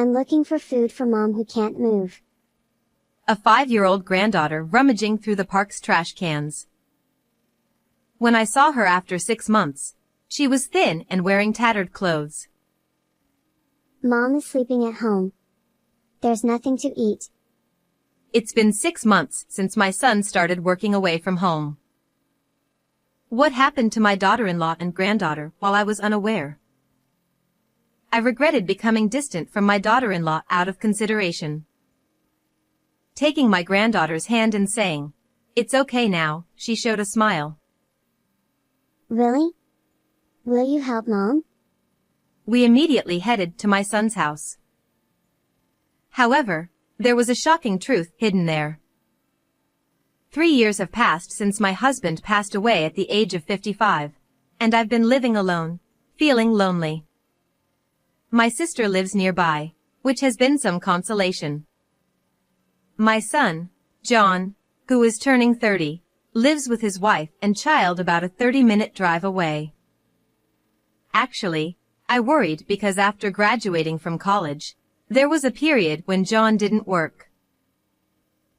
I'm looking for food for Mom who can't move. A 5-year-old granddaughter rummaging through the park's trash cans. When I saw her after 6 months, she was thin and wearing tattered clothes. Mom is sleeping at home. There's nothing to eat. It's been 6 months since my son started working away from home. What happened to my daughter-in-law and granddaughter while I was unaware? I regretted becoming distant from my daughter-in-law out of consideration. Taking my granddaughter's hand and saying, "It's okay now," she showed a smile. Really? Will you help Mom? We immediately headed to my son's house. However, there was a shocking truth hidden there. 3 years have passed since my husband passed away at the age of 55, and I've been living alone, feeling lonely. My sister lives nearby, which has been some consolation. My son, John, who is turning 30, lives with his wife and child about a 30-minute drive away. Actually, I worried because after graduating from college, there was a period when John didn't work.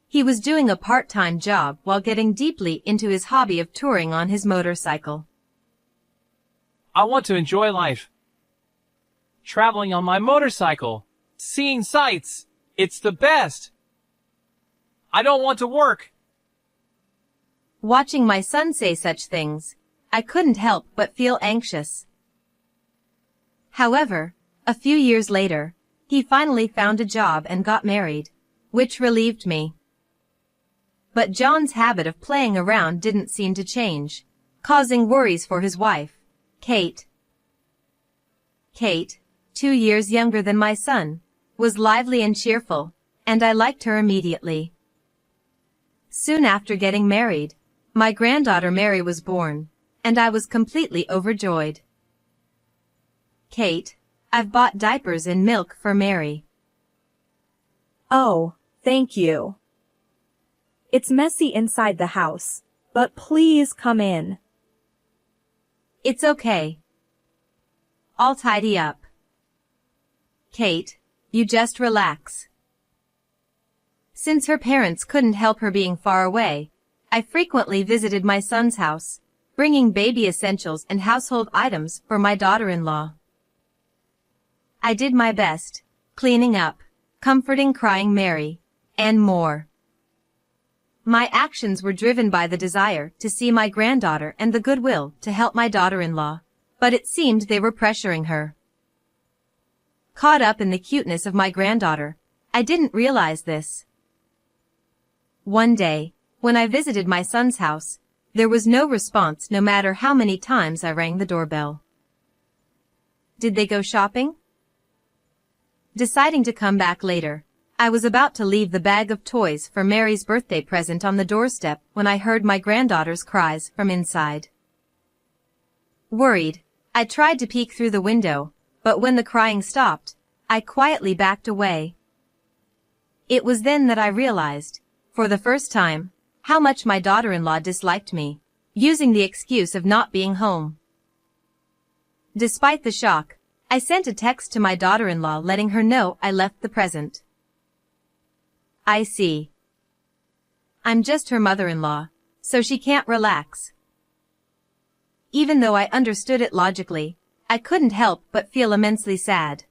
He was doing a part-time job while getting deeply into his hobby of touring on his motorcycle. I want to enjoy life. Traveling on my motorcycle, seeing sights, it's the best. I don't want to work. Watching my son say such things, I couldn't help but feel anxious. However, a few years later, he finally found a job and got married, which relieved me. But John's habit of playing around didn't seem to change, causing worries for his wife, Kate. Kate, 2 years younger than my son, was lively and cheerful, and I liked her immediately. Soon after getting married, my granddaughter Mary was born, and I was completely overjoyed. Kate, I've bought diapers and milk for Mary. Oh, thank you. It's messy inside the house, but please come in. It's okay. I'll tidy up. Kate, you just relax. Since her parents couldn't help her being far away, I frequently visited my son's house, bringing baby essentials and household items for my daughter-in-law. I did my best, cleaning up, comforting crying Mary, and more. My actions were driven by the desire to see my granddaughter and the goodwill to help my daughter-in-law, but it seemed they were pressuring her. Caught up in the cuteness of my granddaughter, I didn't realize this. One day, when I visited my son's house, there was no response no matter how many times I rang the doorbell. Did they go shopping? Deciding to come back later, I was about to leave the bag of toys for Mary's birthday present on the doorstep when I heard my granddaughter's cries from inside. Worried, I tried to peek through the window, but when the crying stopped, I quietly backed away. It was then that I realized, for the first time, how much my daughter-in-law disliked me, using the excuse of not being home. Despite the shock, I sent a text to my daughter-in-law letting her know I left the present. I see. I'm just her mother-in-law, so she can't relax. Even though I understood it logically, I couldn't help but feel immensely sad.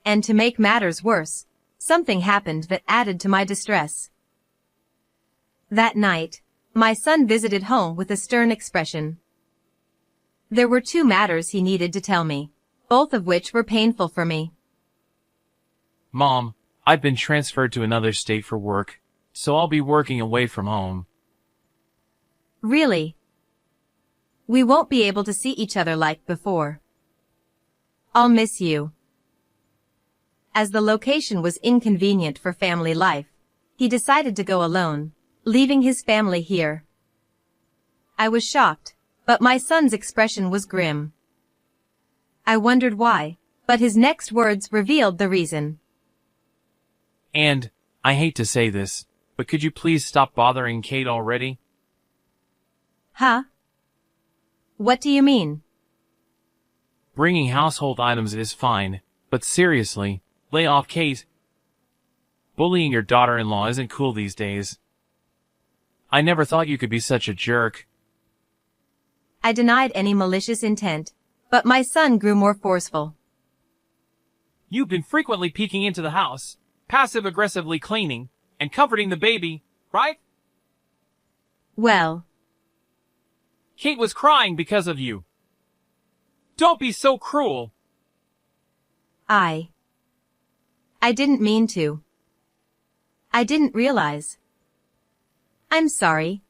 And to make matters worse, something happened that added to my distress. That night, my son visited home with a stern expression. There were 2 matters he needed to tell me, both of which were painful for me. Mom, I've been transferred to another state for work, so I'll be working away from home. Really? We won't be able to see each other like before. I'll miss you. As the location was inconvenient for family life, he decided to go alone, leaving his family here. I was shocked, but my son's expression was grim. I wondered why, but his next words revealed the reason. And, I hate to say this, but could you please stop bothering Kate already? Huh? What do you mean? Bringing household items is fine, but But seriously, lay off, Kate. Bullying your daughter-in-law isn't cool these days. I never thought you could be such a jerk. I denied any malicious intent, but my son grew more forceful. You've been frequently peeking into the house, passive-aggressively cleaning, and comforting the baby, right? Well, Kate was crying because of you. Don't be so cruel. I didn't mean to. I didn't realize. I'm sorry.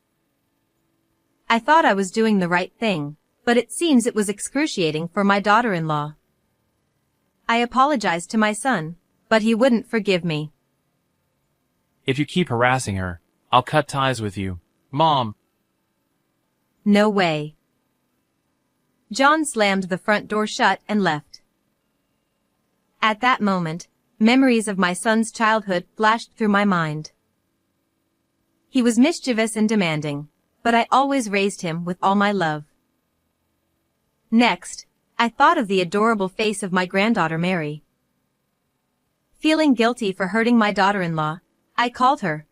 I thought I was doing the right thing, but it seems it was excruciating for my daughter-in-law. I apologized to my son, but he wouldn't forgive me. If you keep harassing her, I'll cut ties with you, Mom. No way. John slammed the front door shut and left. At that moment, memories of my son's childhood flashed through my mind. He was mischievous and demanding, but I always raised him with all my love. Next, I thought of the adorable face of my granddaughter Mary. Feeling guilty for hurting my daughter-in-law, I called her.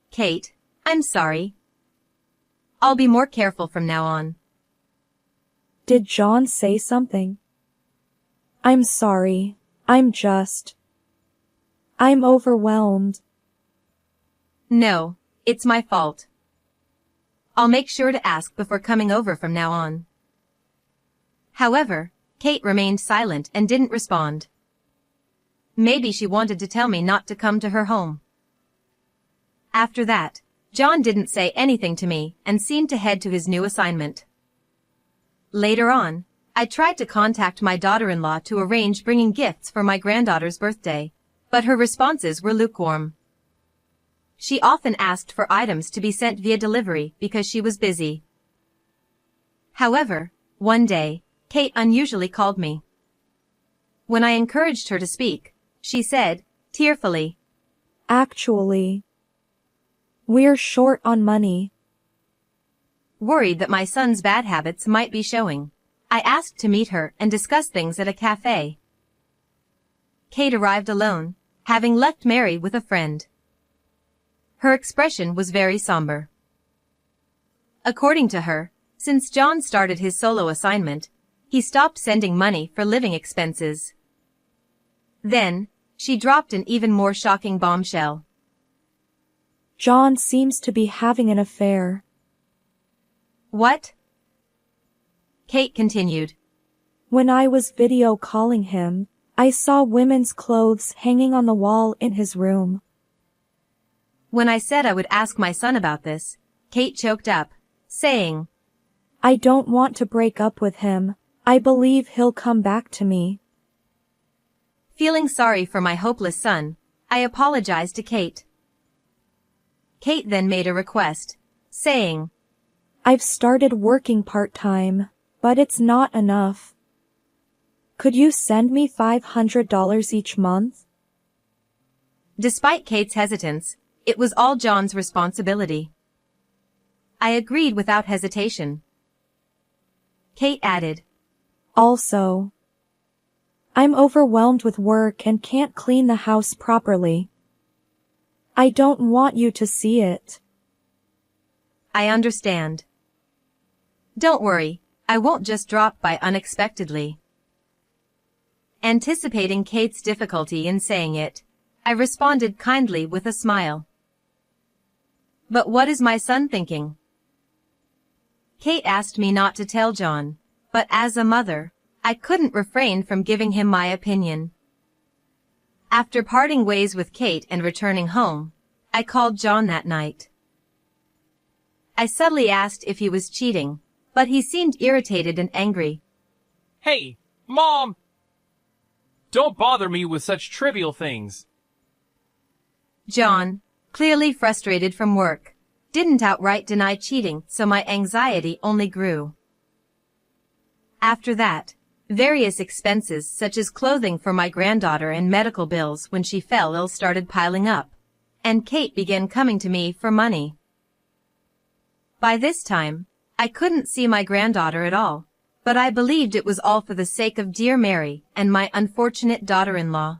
Kate, I'm sorry. I'll be more careful from now on. Did John say something? I'm sorry. I'm overwhelmed. No, it's my fault. I'll make sure to ask before coming over from now on. However, Kate remained silent and didn't respond. Maybe she wanted to tell me not to come to her home. After that, John didn't say anything to me and seemed to head to his new assignment. Later on, I tried to contact my daughter-in-law to arrange bringing gifts for my granddaughter's birthday, but her responses were lukewarm. She often asked for items to be sent via delivery because she was busy. However, one day, Kate unusually called me. When I encouraged her to speak, she said, tearfully, Actually, we're short on money. Worried that my son's bad habits might be showing, I asked to meet her and discuss things at a cafe. Kate arrived alone, having left Mary with a friend. Her expression was very somber. According to her, since John started his solo assignment, he stopped sending money for living expenses. Then, she dropped an even more shocking bombshell. John seems to be having an affair. What? Kate continued. When I was video calling him, I saw women's clothes hanging on the wall in his room. When I said I would ask my son about this, Kate choked up, saying, I don't want to break up with him. I believe he'll come back to me. Feeling sorry for my hopeless son, I apologized to Kate. Kate then made a request, saying, I've started working part-time, but it's not enough. Could you send me $500 each month? Despite Kate's hesitance, it was all John's responsibility. I agreed without hesitation. Kate added, Also, I'm overwhelmed with work and can't clean the house properly. I don't want you to see it. I understand. Don't worry, I won't just drop by unexpectedly. Anticipating Kate's difficulty in saying it, I responded kindly with a smile. But what is my son thinking? Kate asked me not to tell John, but as a mother, I couldn't refrain from giving him my opinion. After parting ways with Kate and returning home, I called John that night. I subtly asked if he was cheating, but he seemed irritated and angry. Hey, Mom! Don't bother me with such trivial things. John, clearly frustrated from work, didn't outright deny cheating, so my anxiety only grew. After that, various expenses such as clothing for my granddaughter and medical bills when she fell ill started piling up, and Kate began coming to me for money. By this time, I couldn't see my granddaughter at all, but I believed it was all for the sake of dear Mary and my unfortunate daughter-in-law.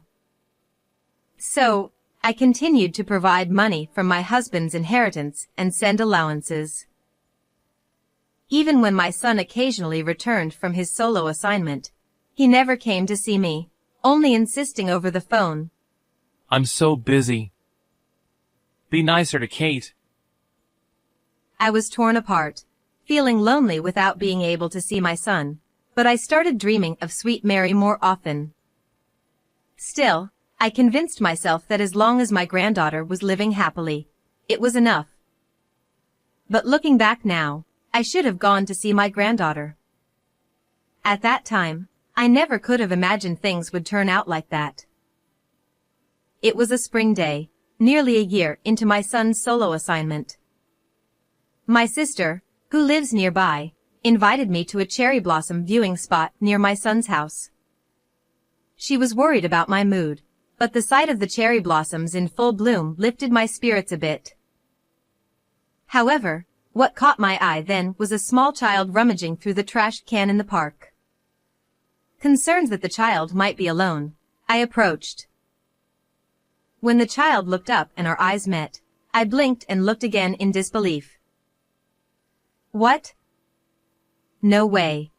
So, I continued to provide money from my husband's inheritance and send allowances. Even when my son occasionally returned from his solo assignment, he never came to see me, only insisting over the phone. I'm so busy. Be nicer to Kate. I was torn apart, feeling lonely without being able to see my son, but I started dreaming of sweet Mary more often. Still, I convinced myself that as long as my granddaughter was living happily, it was enough. But looking back now, I should have gone to see my granddaughter. At that time, I never could have imagined things would turn out like that. It was a spring day, nearly a year into my son's solo assignment. My sister, who lives nearby, invited me to a cherry blossom viewing spot near my son's house. She was worried about my mood, but the sight of the cherry blossoms in full bloom lifted my spirits a bit. However, what caught my eye then was a small child rummaging through the trash can in the park. Concerned that the child might be alone, I approached. When the child looked up and our eyes met, I blinked and looked again in disbelief. What? No way.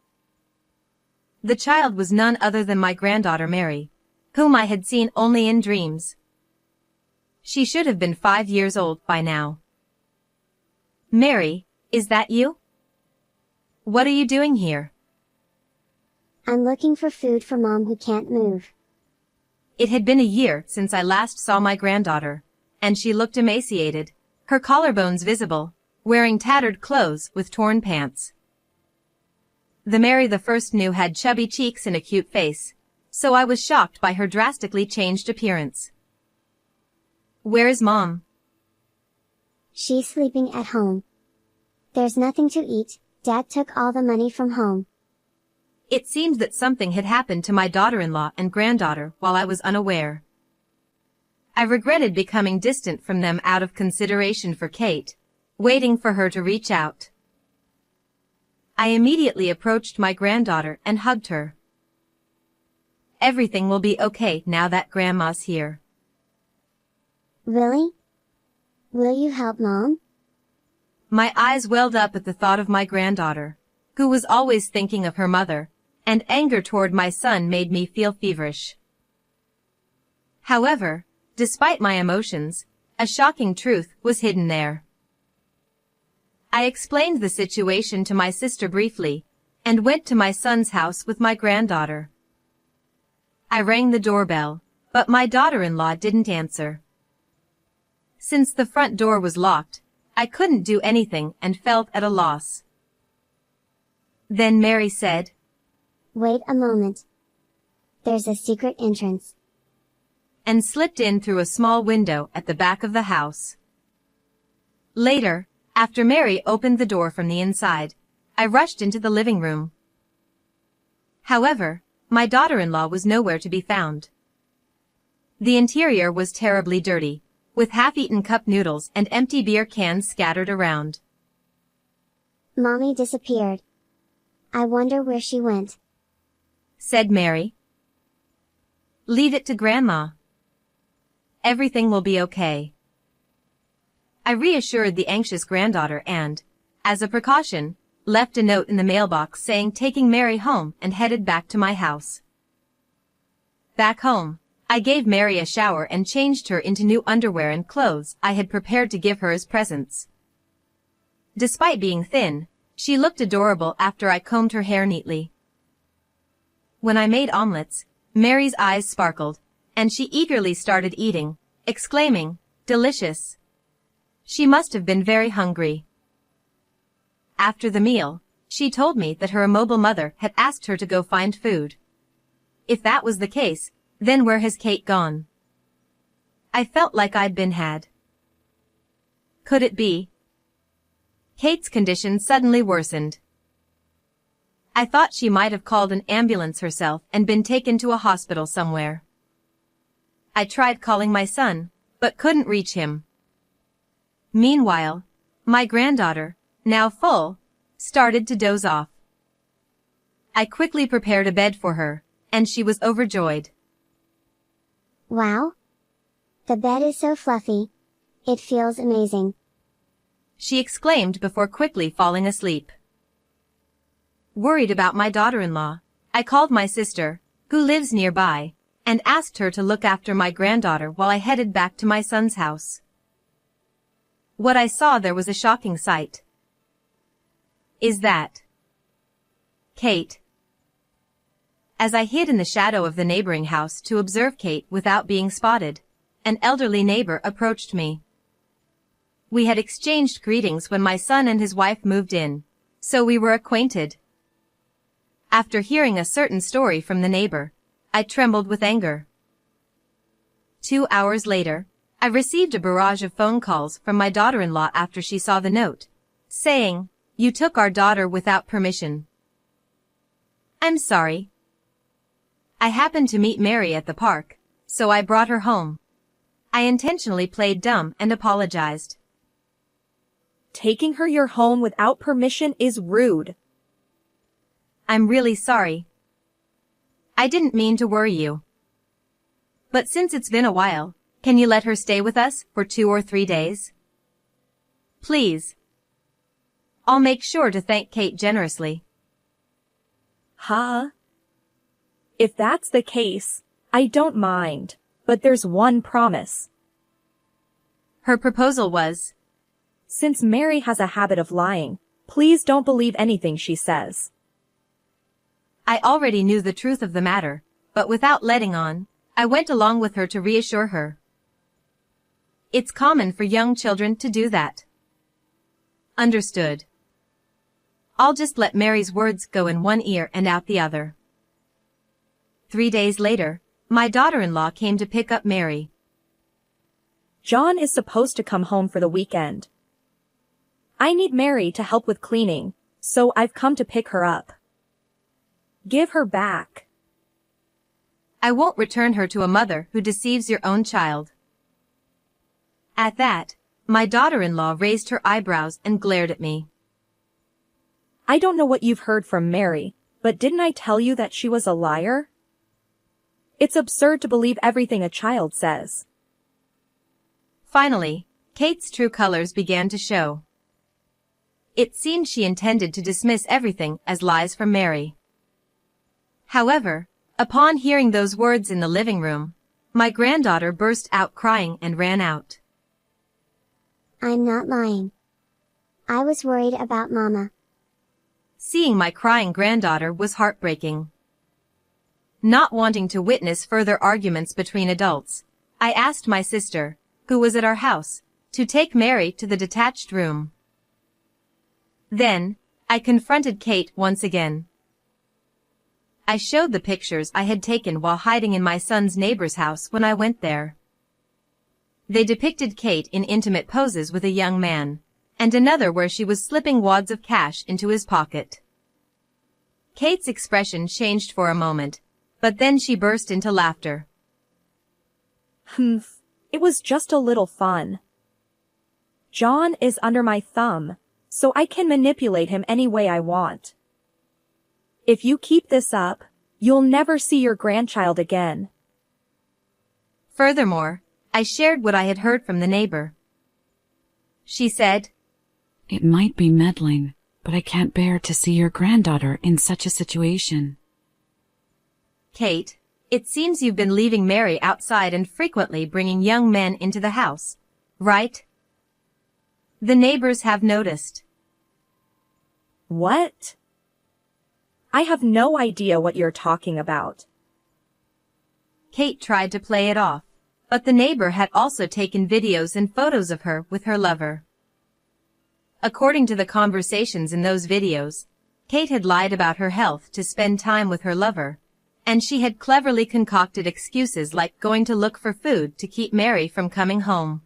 The child was none other than my granddaughter Mary, whom I had seen only in dreams. She should have been 5 years old by now. Mary, is that you? What are you doing here? I'm looking for food for Mom who can't move. It had been a year since I last saw my granddaughter, and she looked emaciated, her collarbones visible, wearing tattered clothes with torn pants. The Mary the first knew had chubby cheeks and a cute face, so I was shocked by her drastically changed appearance. Where is Mom? She's sleeping at home. There's nothing to eat, Dad took all the money from home. It seemed that something had happened to my daughter-in-law and granddaughter while I was unaware. I regretted becoming distant from them out of consideration for Kate, waiting for her to reach out. I immediately approached my granddaughter and hugged her. Everything will be okay now that Grandma's here. Really? Will you help Mom? My eyes welled up at the thought of my granddaughter, who was always thinking of her mother, and anger toward my son made me feel feverish. However, despite my emotions, a shocking truth was hidden there. I explained the situation to my sister briefly, and went to my son's house with my granddaughter. I rang the doorbell, but my daughter-in-law didn't answer. Since the front door was locked, I couldn't do anything and felt at a loss. Then Mary said, Wait a moment. There's a secret entrance. And slipped in through a small window at the back of the house. Later, after Mary opened the door from the inside, I rushed into the living room. However, my daughter-in-law was nowhere to be found. The interior was terribly dirty, with half-eaten cup noodles and empty beer cans scattered around. Mommy disappeared. I wonder where she went, said Mary. Leave it to Grandma. Everything will be okay. I reassured the anxious granddaughter and, as a precaution, left a note in the mailbox saying taking Mary home and headed back to my house. Back home, I gave Mary a shower and changed her into new underwear and clothes I had prepared to give her as presents. Despite being thin, she looked adorable after I combed her hair neatly. When I made omelets, Mary's eyes sparkled, and she eagerly started eating, exclaiming, "Delicious!" She must have been very hungry. After the meal, she told me that her immobile mother had asked her to go find food. If that was the case, then where has Kate gone? I felt like I'd been had. Could it be? Kate's condition suddenly worsened. I thought she might have called an ambulance herself and been taken to a hospital somewhere. I tried calling my son, but couldn't reach him. Meanwhile, my granddaughter, now full, started to doze off. I quickly prepared a bed for her, and she was overjoyed. Wow! The bed is so fluffy. It feels amazing. She exclaimed before quickly falling asleep. Worried about my daughter-in-law, I called my sister, who lives nearby, and asked her to look after my granddaughter while I headed back to my son's house. What I saw there was a shocking sight. Is that Kate? As I hid in the shadow of the neighboring house to observe Kate without being spotted, an elderly neighbor approached me. We had exchanged greetings when my son and his wife moved in, so we were acquainted. After hearing a certain story from the neighbor, I trembled with anger. 2 hours later, I received a barrage of phone calls from my daughter-in-law after she saw the note, saying, "You took our daughter without permission." I'm sorry. I happened to meet Mary at the park, so I brought her home. I intentionally played dumb and apologized. Taking her your home without permission is rude. I'm really sorry. I didn't mean to worry you. But since it's been a while, can you let her stay with us for 2 or 3 days? Please. I'll make sure to thank Kate generously. Huh? If that's the case, I don't mind, but there's one promise. Her proposal was, Since Mary has a habit of lying, please don't believe anything she says. I already knew the truth of the matter, but without letting on, I went along with her to reassure her. It's common for young children to do that. Understood. I'll just let Mary's words go in one ear and out the other. 3 days later, my daughter-in-law came to pick up Mary. John is supposed to come home for the weekend. I need Mary to help with cleaning, so I've come to pick her up. Give her back. I won't return her to a mother who deceives your own child. At that, my daughter-in-law raised her eyebrows and glared at me. I don't know what you've heard from Mary, but didn't I tell you that she was a liar? It's absurd to believe everything a child says. Finally, Kate's true colors began to show. It seemed she intended to dismiss everything as lies from Mary. However, upon hearing those words in the living room, my granddaughter burst out crying and ran out. I'm not lying. I was worried about Mama. Seeing my crying granddaughter was heartbreaking. Not wanting to witness further arguments between adults, I asked my sister, who was at our house, to take Mary to the detached room. Then, I confronted Kate once again. I showed the pictures I had taken while hiding in my son's neighbor's house when I went there. They depicted Kate in intimate poses with a young man, and another where she was slipping wads of cash into his pocket. Kate's expression changed for a moment, but then she burst into laughter. It was just a little fun. John is under my thumb, so I can manipulate him any way I want. If you keep this up, you'll never see your grandchild again. Furthermore, I shared what I had heard from the neighbor. She said, "It might be meddling, but I can't bear to see your granddaughter in such a situation." Kate, it seems you've been leaving Mary outside and frequently bringing young men into the house, right? The neighbors have noticed. What? I have no idea what you're talking about. Kate tried to play it off, but the neighbor had also taken videos and photos of her with her lover. According to the conversations in those videos, Kate had lied about her health to spend time with her lover, and she had cleverly concocted excuses like going to look for food to keep Mary from coming home.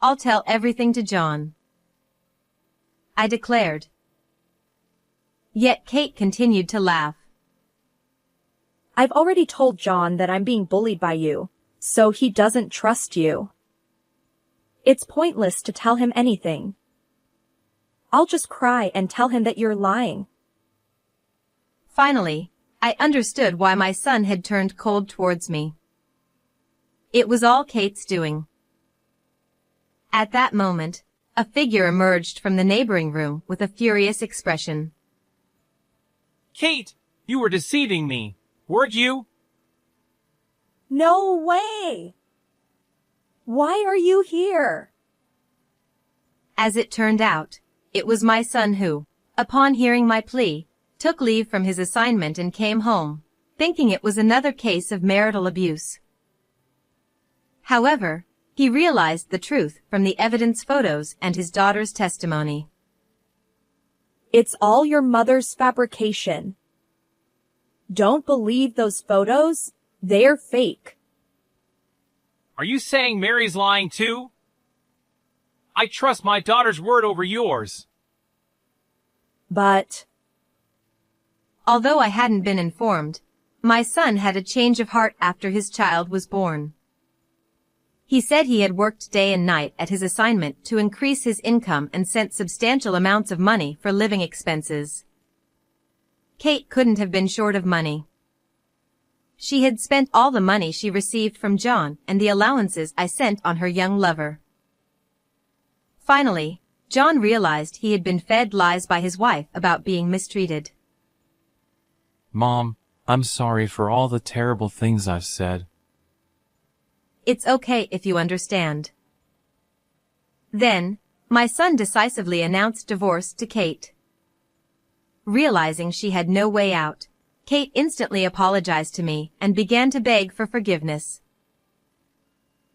"I'll tell everything to John," I declared. Yet Kate continued to laugh. I've already told John that I'm being bullied by you, so he doesn't trust you. It's pointless to tell him anything. I'll just cry and tell him that you're lying. Finally, I understood why my son had turned cold towards me. It was all Kate's doing. At that moment, a figure emerged from the neighboring room with a furious expression. Kate, you were deceiving me, weren't you? No way! Why are you here? As it turned out, it was my son who, upon hearing my plea, took leave from his assignment and came home, thinking it was another case of marital abuse. However, he realized the truth from the evidence photos and his daughter's testimony. It's all your mother's fabrication. Don't believe those photos. They're fake. Are you saying Mary's lying too? I trust my daughter's word over yours. But although I hadn't been informed, my son had a change of heart after his child was born. He said he had worked day and night at his assignment to increase his income and sent substantial amounts of money for living expenses. Kate couldn't have been short of money. She had spent all the money she received from John and the allowances I sent on her young lover. Finally, John realized he had been fed lies by his wife about being mistreated. Mom, I'm sorry for all the terrible things I've said. It's okay if you understand. Then, my son decisively announced divorce to Kate. Realizing she had no way out, Kate instantly apologized to me and began to beg for forgiveness.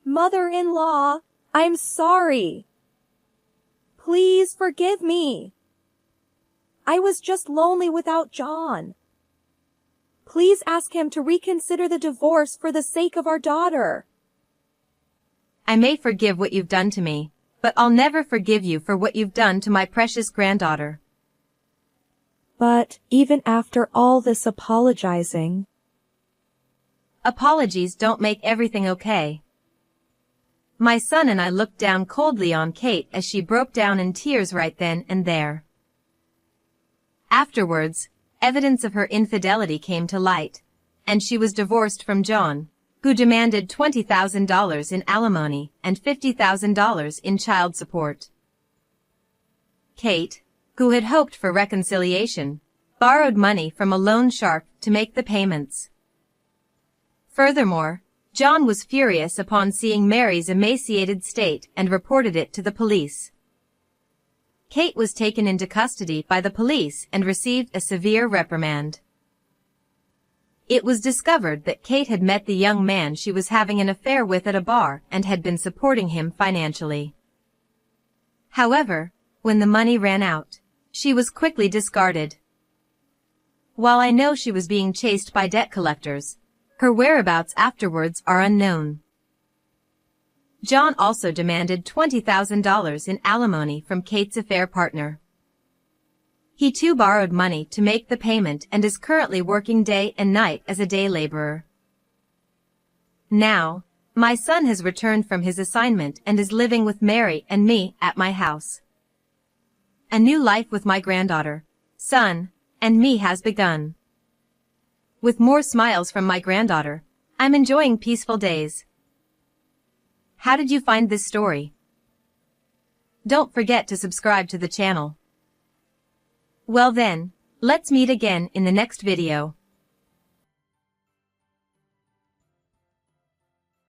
Mother-in-law, I'm sorry. Please forgive me. I was just lonely without John. Please ask him to reconsider the divorce for the sake of our daughter. I may forgive what you've done to me, but I'll never forgive you for what you've done to my precious granddaughter. But even after all this apologizing, apologies don't make everything okay. My son and I looked down coldly on Kate as she broke down in tears right then and there. Afterwards, evidence of her infidelity came to light, and she was divorced from John, who demanded $20,000 in alimony and $50,000 in child support. Kate, who had hoped for reconciliation, borrowed money from a loan shark to make the payments. Furthermore, John was furious upon seeing Mary's emaciated state and reported it to the police. Kate was taken into custody by the police and received a severe reprimand. It was discovered that Kate had met the young man she was having an affair with at a bar and had been supporting him financially. However, when the money ran out, she was quickly discarded. While I know she was being chased by debt collectors, her whereabouts afterwards are unknown. John also demanded $20,000 in alimony from Kate's affair partner. He too borrowed money to make the payment and is currently working day and night as a day laborer. Now, my son has returned from his assignment and is living with Mary and me at my house. A new life with my granddaughter, son, and me has begun. With more smiles from my granddaughter, I'm enjoying peaceful days. How did you find this story? Don't forget to subscribe to the channel. Well then, let's meet again in the next video.